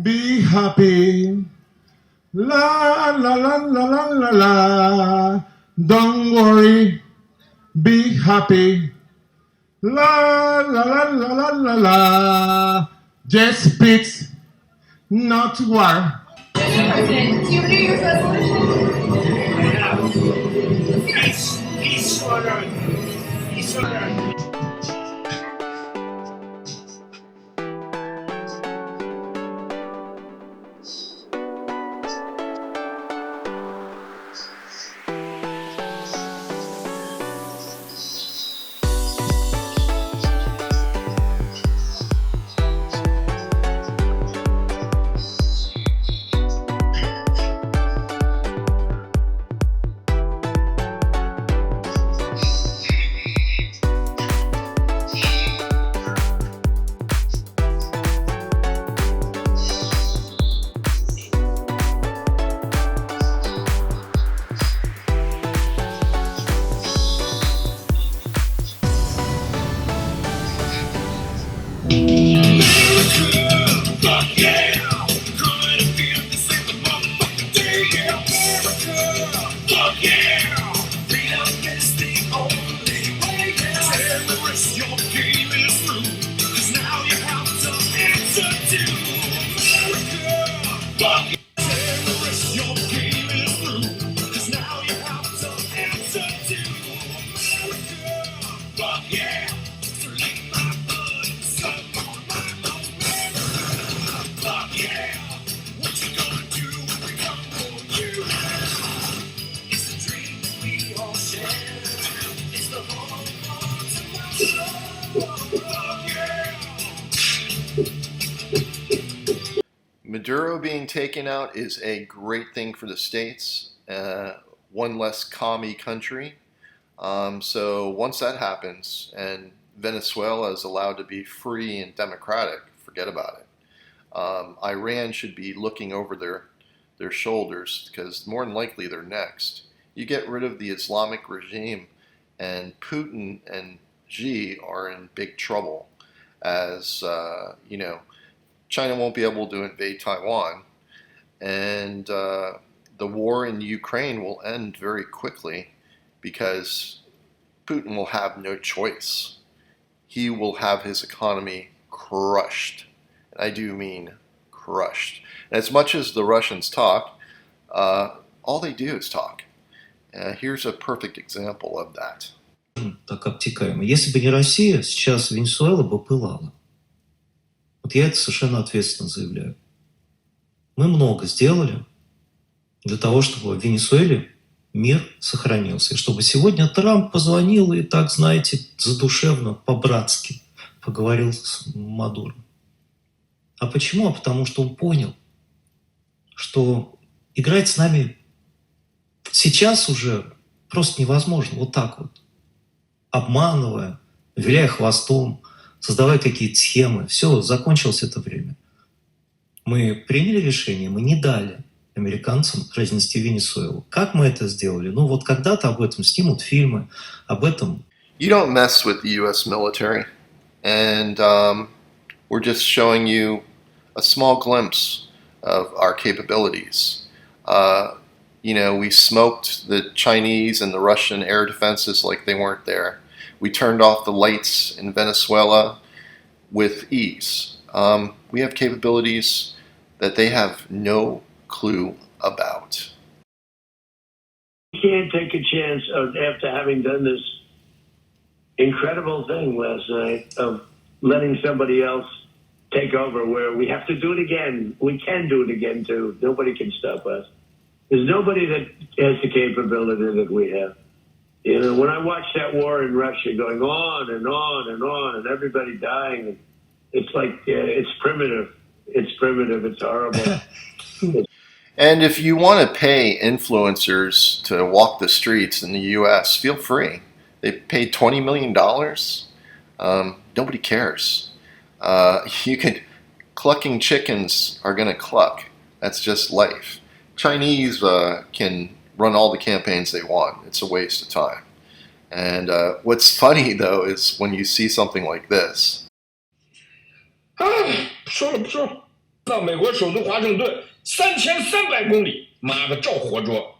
Be happy. La la la la la la la. Don't worry. Be happy. La la la la la la la. Just peace, not war. Mr. President, do you New Year's resolution? Peace on earth. Peace on earth. Maduro being taken out is a great thing for the states, one less commie country. So once that happens and Venezuela is allowed to be free and democratic, forget about it. Iran should be looking over their shoulders because more than likely they're next. You get rid of the Islamic regime and Putin and Xi are in big trouble as, China won't be able to invade Taiwan, and the war in Ukraine will end very quickly because Putin will have no choice. He will have his economy crushed. And I do mean crushed. And as much as the Russians talk, all they do is talk. Here's a perfect example of that. Так обтекаемо. Если бы не Россия, сейчас Венесуэла бы пылала. Вот я это совершенно ответственно заявляю. Мы много сделали для того, чтобы в Венесуэле мир сохранился. И чтобы сегодня Трамп позвонил и так, знаете, задушевно, по-братски поговорил с Мадуро. А почему? А потому что он понял, что играть с нами сейчас уже просто невозможно. Вот так вот. Обманывая, виляя хвостом, создавая какие-то схемы. Все, закончилось это время. Мы приняли решение, мы не дали американцам разнести Венесуэлу. Как мы это сделали? Ну вот когда-то об этом снимут фильмы, об этом. You don't mess with the U.S. military. And we're just showing you a small glimpse of our capabilities. We smoked the Chinese and the Russian air defenses like they weren't there. We turned off the lights in Venezuela with ease. We have capabilities that they have no clue about. You can't take a chance after having done this incredible thing last night of letting somebody else take over where we have to do it again. We can do it again too. Nobody can stop us. There's nobody that has the capability that we have. When I watch that war in Russia going on and on and on and everybody dying, it's like, it's primitive. It's primitive. It's horrible. And if you want to pay influencers to walk the streets in the U.S., feel free. They paid $20 million. Nobody cares. Clucking chickens are going to cluck. That's just life. Chinese can run all the campaigns they want. It's a waste of time. And what's funny, though, is when you see something like this. Пошел. 到美国首都华盛顿3300公里，妈的照活捉，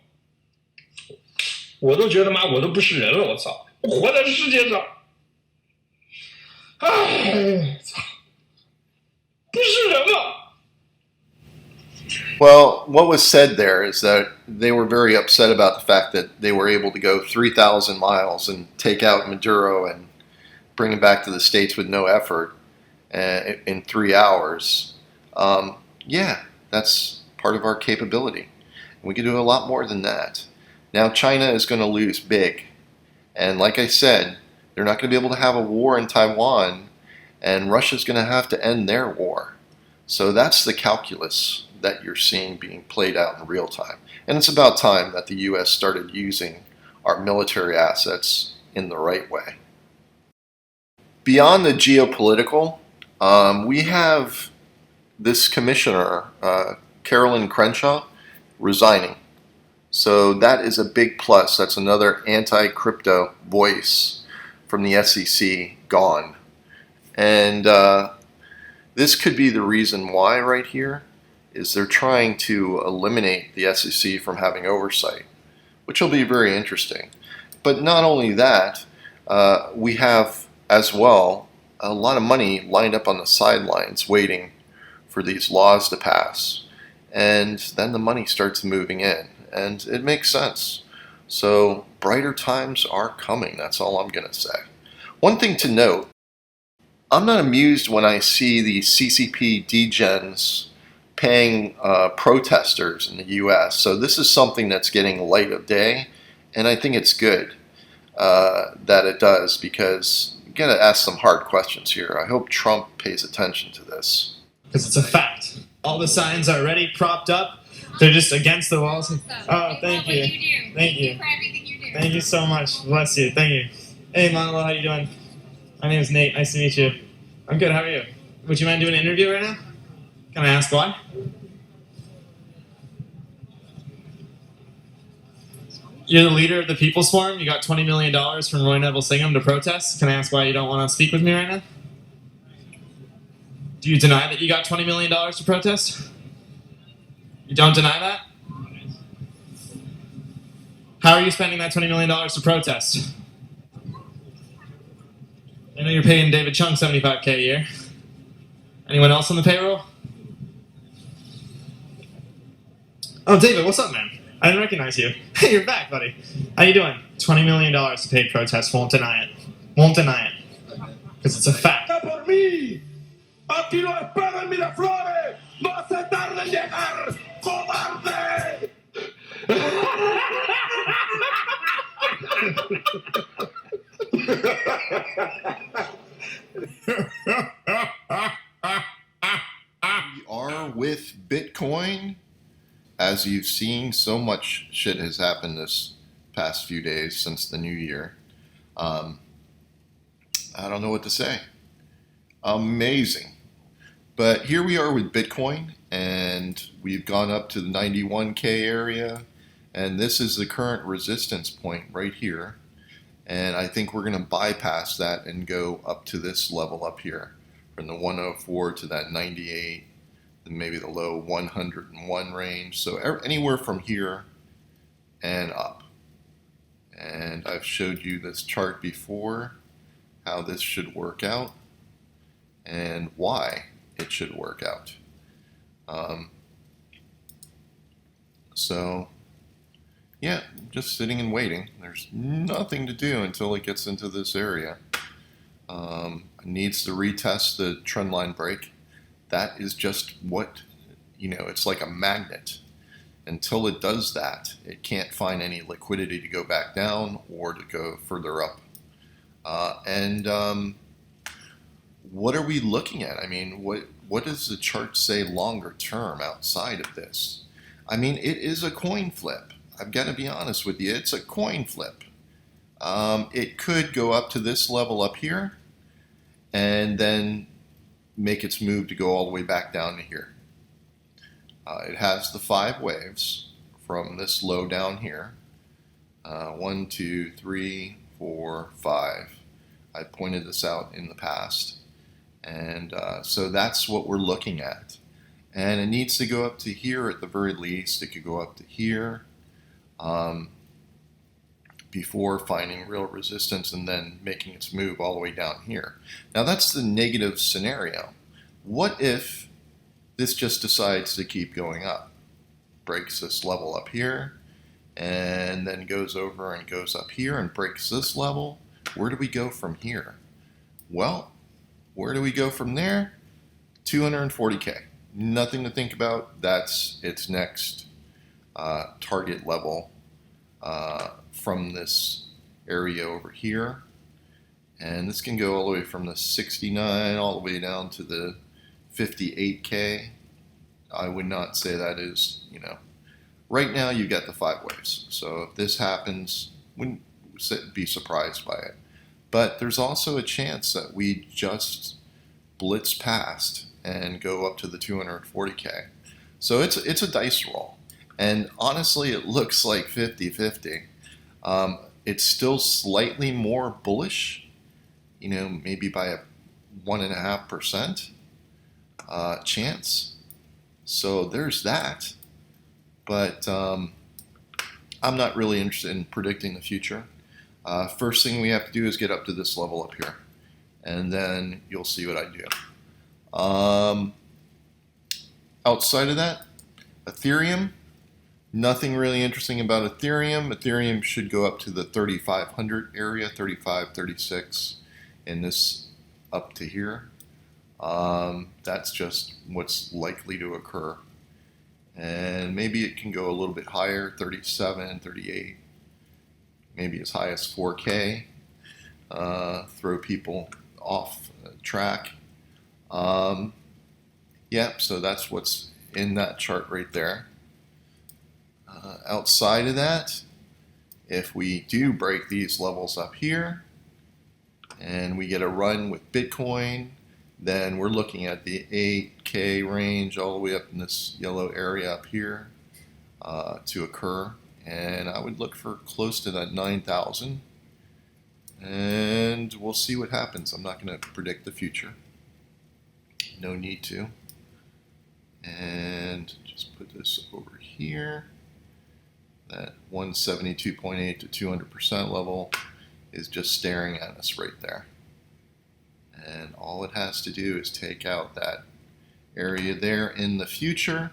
我都觉得妈我都不是人了，我操，我活在世界上，哎操，不是人了。Well, what was said there is that they were very upset about the fact that they were able to go 3,000 miles and take out Maduro and bring him back to the States with no effort in 3 hours. Yeah, that's part of our capability. We can do a lot more than that. Now China is going to lose big. And like I said, they're not going to be able to have a war in Taiwan, and Russia's going to have to end their war. So that's the calculus that you're seeing being played out in real time. And it's about time that the U.S. started using our military assets in the right way. Beyond the geopolitical, we have this commissioner, Carolyn Crenshaw, resigning. So that is a big plus. That's another anti-crypto voice from the SEC gone. And this could be the reason why right here is they're trying to eliminate the SEC from having oversight, which will be very interesting. But not only that, we have as well a lot of money lined up on the sidelines waiting for these laws to pass. And then the money starts moving in, and it makes sense. So brighter times are coming, that's all I'm going to say. One thing to note, I'm not amused when I see the CCP degens paying protesters in the U.S. So this is something that's getting light of day, and I think it's good that it does, because you got to ask some hard questions here. I hope Trump pays attention to this. Because it's a fact. All the signs are already propped up. They're just against the walls. Oh, thank you. Thank you. For everything you do. Thank you so much. Bless you. Thank you. Hey, Manolo, how you doing? My name is Nate. Nice to meet you. I'm good. How are you? Would you mind doing an interview right now? Can I ask why? You're the leader of the People's Forum. You got $20 million from Roy Neville Singham to protest. Can I ask why you don't want to speak with me right now? Do you deny that you got $20 million to protest? You don't deny that? How are you spending that $20 million to protest? I know you're paying David Chung $75K a year. Anyone else on the payroll? Oh, David, what's up, man? I didn't recognize you. Hey, you're back, buddy. How you doing? $20 million to pay protest. Won't deny it. Won't deny it. Because it's a fact. Por mí. Aquí lo espero en Miraflores. No hace tarde en llegar. ¡Cobarde! We are with Bitcoin. As you've seen, so much shit has happened this past few days since the new year. I don't know what to say. Amazing. But here we are with Bitcoin, and we've gone up to the 91K area, and this is the current resistance point right here. And I think we're going to bypass that and go up to this level up here, from the 104 to that 98, and maybe the low 101 range. So anywhere from here and up. And I've showed you this chart before, how this should work out and why it should work out. So yeah, just sitting and waiting. There's nothing to do until it gets into this area. It needs to retest the trendline break. That is just what, it's like a magnet. Until it does that, it can't find any liquidity to go back down or to go further up. What are we looking at? I mean, what does the chart say longer term outside of this? I mean, it is a coin flip. I've got to be honest with you. It's a coin flip. It could go up to this level up here and then make its move to go all the way back down to here. It has the 5 waves from this low down here. 1, 2, 3, 4, 5. I pointed this out in the past. And so that's what we're looking at. And it needs to go up to here at the very least. It could go up to here before finding real resistance and then making its move all the way down here. Now that's the negative scenario. What if this just decides to keep going up? Breaks this level up here and then goes over and goes up here and breaks this level. Where do we go from here? Well, where do we go from there? 240K. Nothing to think about. That's its next target level from this area over here. And this can go all the way from the 69 all the way down to the 58K. I would not say that is, right now you got the 5 waves. So if this happens, wouldn't be surprised by it. But there's also a chance that we just blitz past and go up to the 240K. So it's a dice roll. And honestly, it looks like 50-50. It's still slightly more bullish, maybe by a 1.5% chance. So there's that. But I'm not really interested in predicting the future. First thing we have to do is get up to this level up here. And then you'll see what I do. Outside of that, Ethereum, nothing really interesting about Ethereum. Ethereum should go up to the 3,500 area, 35, 36, and this up to here. That's just what's likely to occur. And maybe it can go a little bit higher, 37, 38, maybe as high as 4K, throw people off track. So that's what's in that chart right there. Outside of that, if we do break these levels up here and we get a run with Bitcoin, then we're looking at the 8K range all the way up in this yellow area up here to occur. And I would look for close to that 9,000. And we'll see what happens. I'm not going to predict the future. No need to. And just put this over here. That 172.8 to 200% level is just staring at us right there. And all it has to do is take out that area there in the future.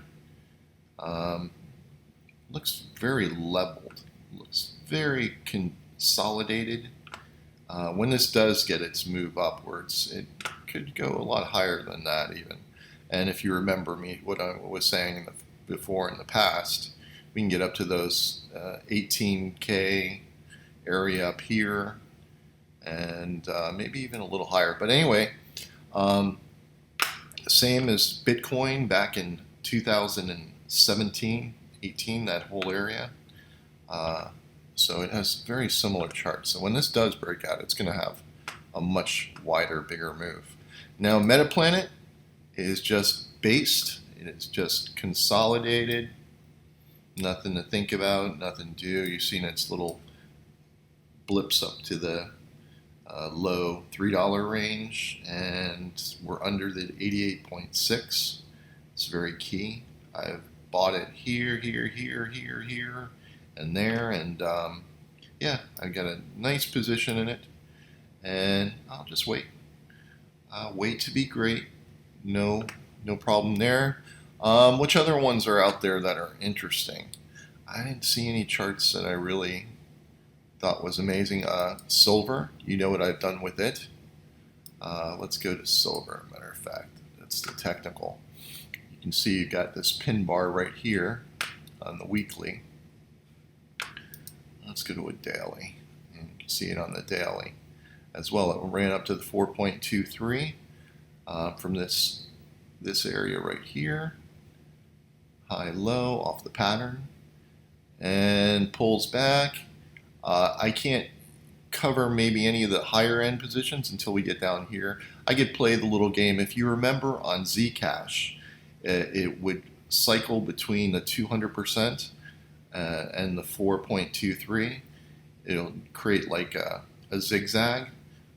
Looks very leveled. Looks very consolidated. When this does get its move upwards, it could go a lot higher than that even. And if you remember what I was saying before in the past, we can get up to those 18K area up here and maybe even a little higher. But anyway, same as Bitcoin back in 2017, 18, that whole area. So it has very similar charts. So when this does break out, it's going to have a much wider, bigger move. Now, Metaplanet is just based. It is just consolidated. Nothing to think about, nothing to do. You've seen its little blips up to the low $3 range, and we're under the 88.6. It's very key. I've bought it here, and there, and I've got a nice position in it, and I'll just wait. Wait to be great. No problem there. Which other ones are out there that are interesting? I didn't see any charts that I really thought was amazing. Silver, you know what I've done with it. Let's go to silver, matter of fact. That's the technical. You can see you got this pin bar right here on the weekly. Let's go to a daily. And you can see it on the daily as well. It ran up to the 4.23 from this area right here. High, low, off the pattern, and pulls back. I can't cover maybe any of the higher end positions until we get down here. I could play the little game. If you remember on Zcash, it would cycle between the 200% and the 4.23. It'll create like a zigzag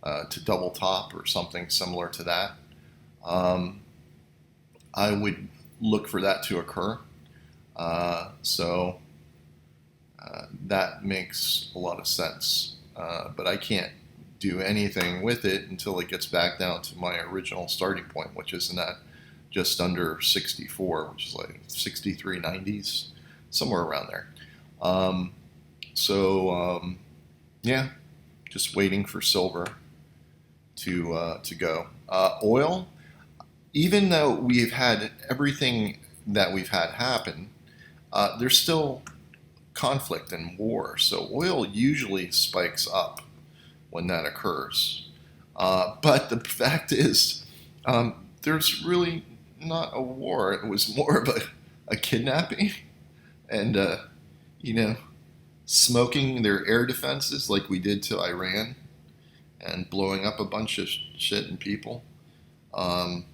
to double top or something similar to that. I would look for that to occur. So that makes a lot of sense. But I can't do anything with it until it gets back down to my original starting point, which is in that just under 64, which is like 63.90s, somewhere around there. Yeah, just waiting for silver to go. Oil, even though we've had everything that we've had happen, there's still conflict and war. So oil usually spikes up when that occurs. But the fact is, there's really not a war. It was more of a kidnapping and, smoking their air defenses like we did to Iran and blowing up a bunch of shit and people. They're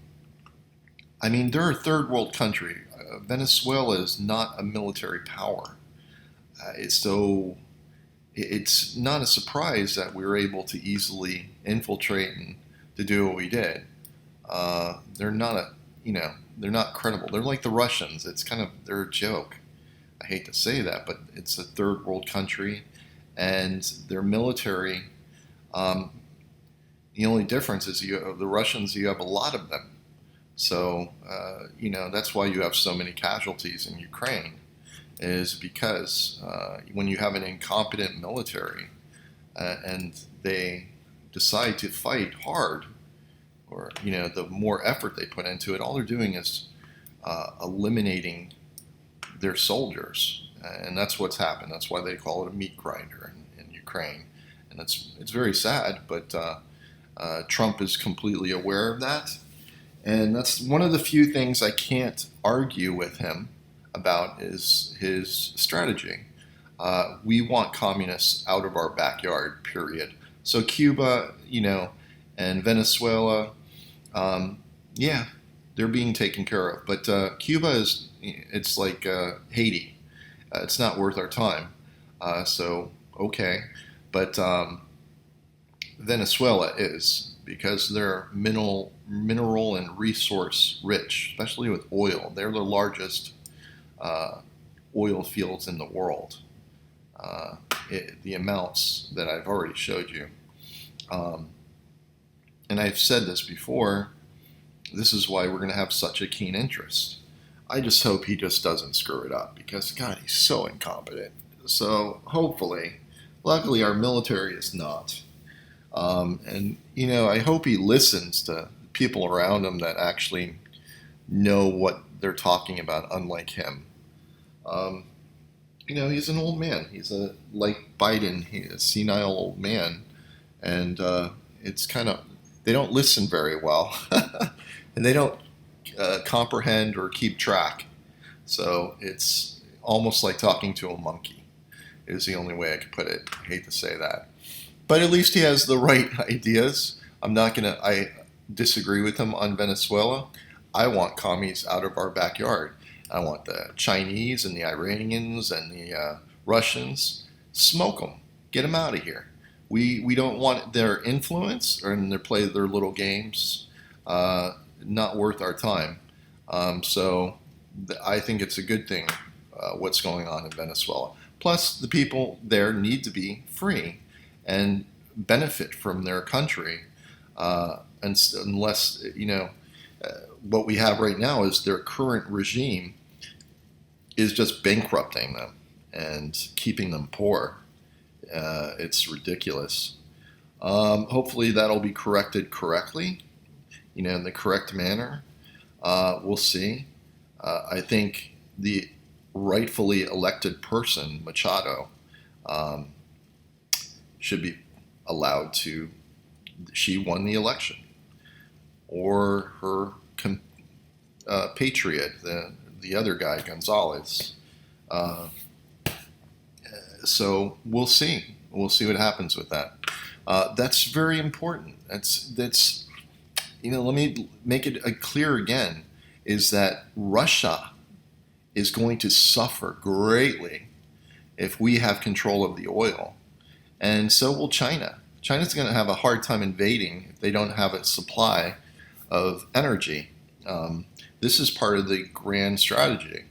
a third world country. Venezuela is not a military power. So it's not a surprise that we were able to easily infiltrate and to do what we did. They're not they're not credible. They're like the Russians. They're a joke. I hate to say that, but it's a third world country, and their military. The only difference is the Russians. You have a lot of them, so that's why you have so many casualties in Ukraine. Is because when you have an incompetent military and they decide to fight hard, or the more effort they put into it, all they're doing is eliminating their soldiers, and that's what's happened. That's why they call it a meat grinder in Ukraine, and it's very sad. But Trump is completely aware of that, and that's one of the few things I can't argue with him about is his strategy. We want communists out of our backyard, period. So Cuba, and Venezuela, they're being taken care of. But Cuba it's like Haiti. It's not worth our time. Okay. But Venezuela is, because they're mineral and resource rich, especially with oil. They're the largest oil fields in the world. The amounts that I've already showed you. And I've said this before, this is why we're going to have such a keen interest. I just hope he just doesn't screw it up, because, God, he's so incompetent. So hopefully, luckily our military is not. I hope he listens to people around him that actually know what they're talking about, unlike him. He's an old man. He's like Biden, he's a senile old man. And it's they don't listen very well. And they don't comprehend or keep track. So it's almost like talking to a monkey, is the only way I could put it. I hate to say that. But at least he has the right ideas. I disagree with him on Venezuela. I want commies out of our backyard. I want the Chinese and the Iranians and the Russians. Smoke them. Get them out of here. We don't want their influence or their play their little games. Not worth our time. So I think it's a good thing what's going on in Venezuela. Plus, the people there need to be free and benefit from their country. Unless, what we have right now is their current regime is just bankrupting them and keeping them poor. It's ridiculous. Hopefully that'll be corrected correctly, in the correct manner. We'll see. I think the rightfully elected person, Machado, should be allowed to. She won the election, or her patriot, the other guy, Gonzalez. So we'll see. We'll see what happens with that. That's very important. That's. Let me make it clear again, is that Russia is going to suffer greatly if we have control of the oil. And so will China. China's going to have a hard time invading if they don't have a supply of energy. This is part of the grand strategy.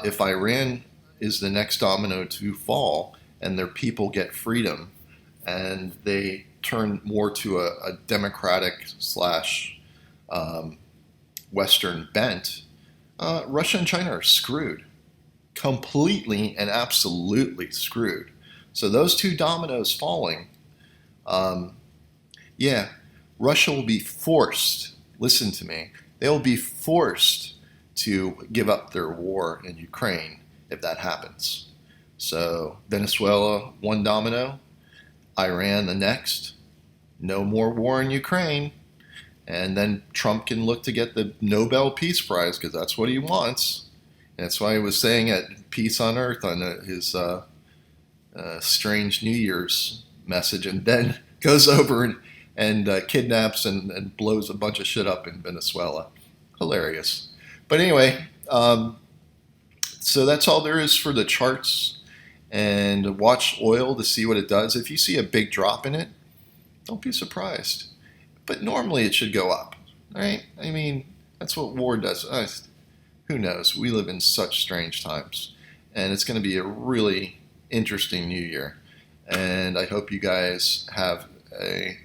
If Iran is the next domino to fall and their people get freedom and they turn more to a democratic slash Western bent, Russia and China are screwed. Completely and absolutely screwed. So those two dominoes falling, yeah, Russia will be forced, listen to me, they'll be forced to give up their war in Ukraine if that happens. So Venezuela, one domino, Iran the next, no more war in Ukraine, and then Trump can look to get the Nobel Peace Prize because that's what he wants. And that's why he was saying at Peace on Earth on his strange New Year's message, and then goes over and kidnaps and blows a bunch of shit up in Venezuela. Hilarious. But anyway, so that's all there is for the charts. And watch oil to see what it does. If you see a big drop in it, don't be surprised. But normally it should go up, right? I mean, that's what war does. Who knows? We live in such strange times. And it's going to be a really interesting new year. And I hope you guys have a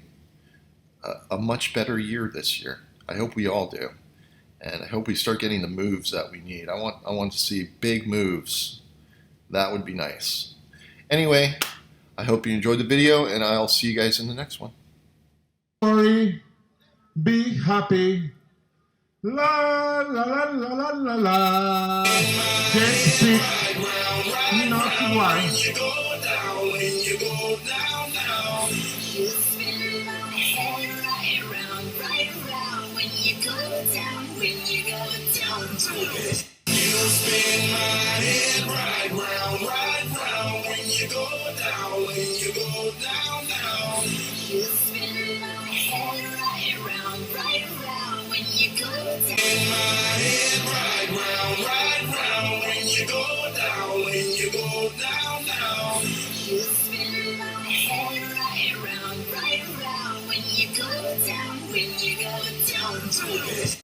much better year this year. I hope we all do. And I hope we start getting the moves that we need. I want to see big moves. That would be nice. Anyway, I hope you enjoyed the video, and I'll see you guys in the next one. Worry, be happy. La la la la la la la. Get sick, not to worry. You go down, when you go down, down. You spin my head right around, when you go down, to it. You spin my head right round, when you go down, down. You spin my head right around, when you go down. Spin my head right round, when you go down, down. You spin my head right around, when you go down, to it.